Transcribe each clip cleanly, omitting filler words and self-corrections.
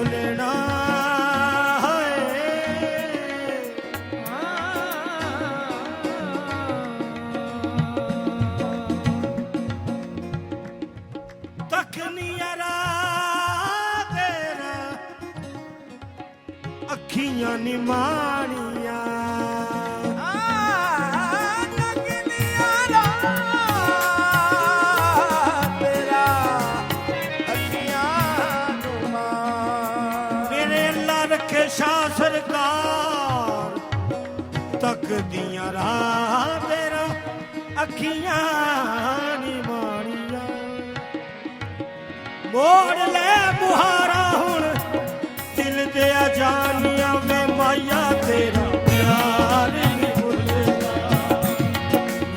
भुलना अखियां नी मानिया तेरा अखियां मेरे अल्लाह रखे शाह सरकार तक दिया राह तेरा अखियां नी मानिया मोड़ ले मुहारा हुण दिल दे जानिया में माया तेरा प्यार नहीं भूलता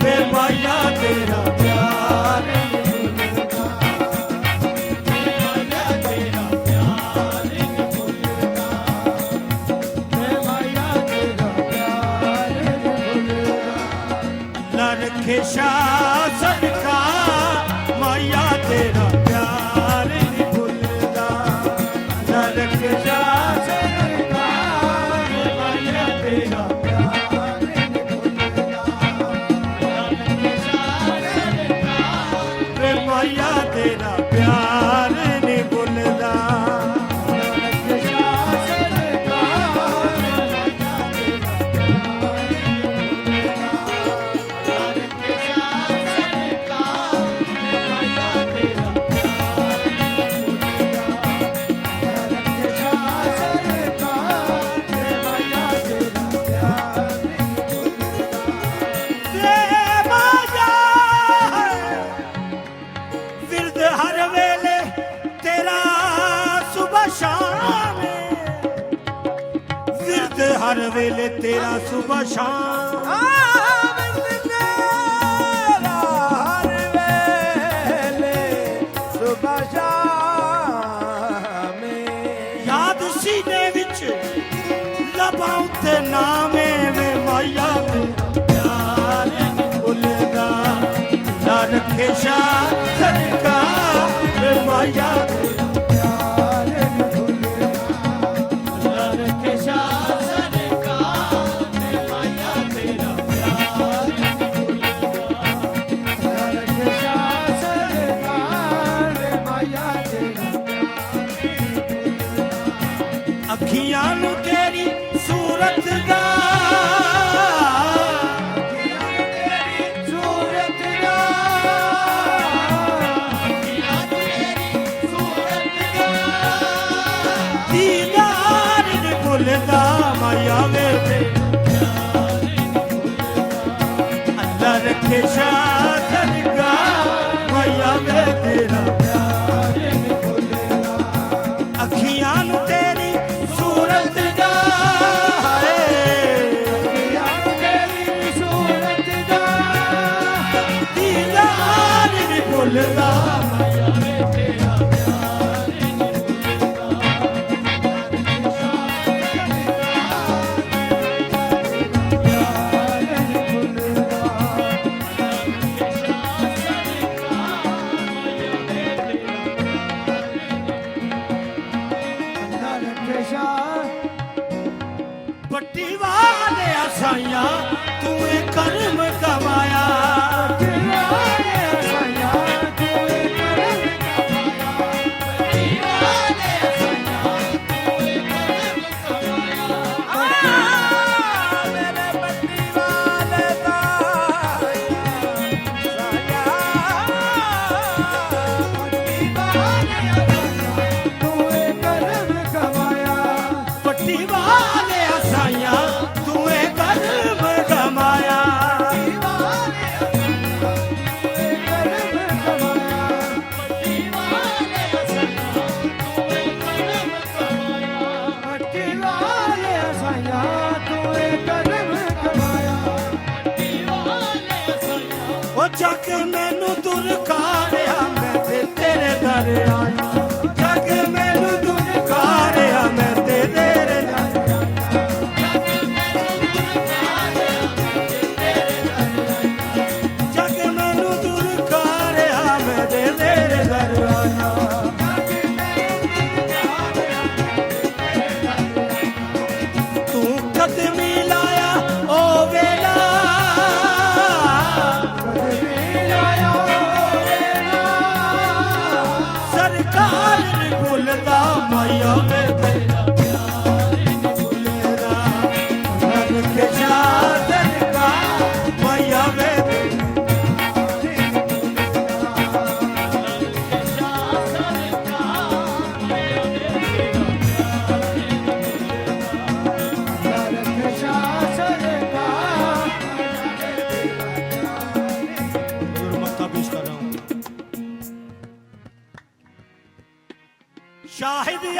वे माया तेरा प्यार नहीं भूलता माया तेरा प्यार नहीं भूलता वे माया तेरा प्यार नहीं भूलता लरखे शाह सरकार माया तेरा प्यार नहीं भूलता लरखे हर वेले तेरा सुबह शाम हर वेले सुबह शाम याद सीने विच लबाऊं ते नामे में माया प्यार नहीं भुलदा ना रखे शाह सरकार में माया अखियां नू तेरी सूरत दा दीदार नहीं भुलदा माया वे अल्लाह रखे शाह सरकार माया वे तेरा प्यार नहीं भुलदा अखियां नू तेरी सूरत दा दीदार नहीं भुलदा पट्टी वाले आसाइयां तू कर्म कमाया पट्टी वाले आसाइयां तू कर्म कमाया जग मैनू दुरकारिया मैं तेरे दर आया जग मैनू दुरकारिया मैं तेरे जग मैनू दुरकारिया मैं तेरे दर आया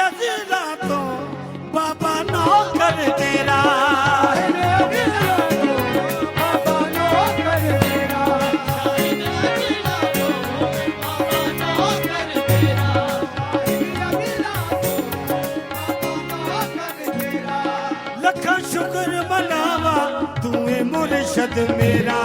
अज़ला तो बाबा नौकर तेरा लखा शुक्र मनावा तू है मुर्शद मेरा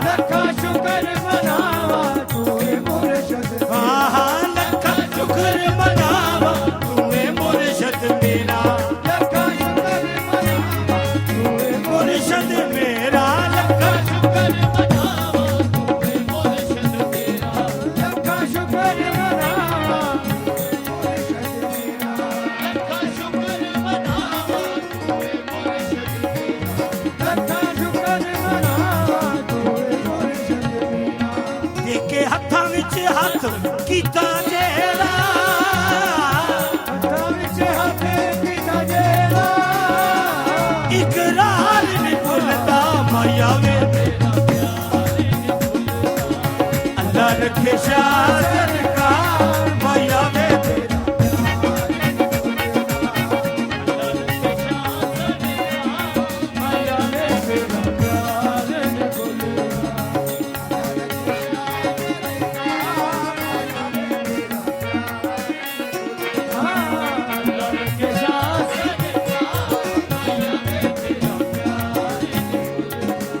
लखा शुक्र मनावा तू है मुर्शद हाँ लखा शुक्र मनावा तू है मुर्शद मेरा लखा शुक्र मनावा तू है मुर्शद मेरा लखा शुक्र मनावा लखा शुक्र मनावा लखा शुक्र मनावा तू है मुर्शद मेरा देखे हत्थां विच हत्थ कीता जेड़ा हत्थां विच हत्थ कीता जेड़ा इकरार नहीं भुलदा माया वे अल्लाह रखे शाह सरकार माया वे माया ने तेरा प्यार ने बोलिया अल्लाह के साथ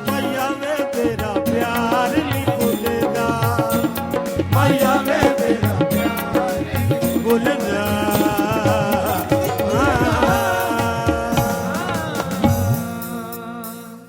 माया वे तेरा प्यार नहीं भुलदा माया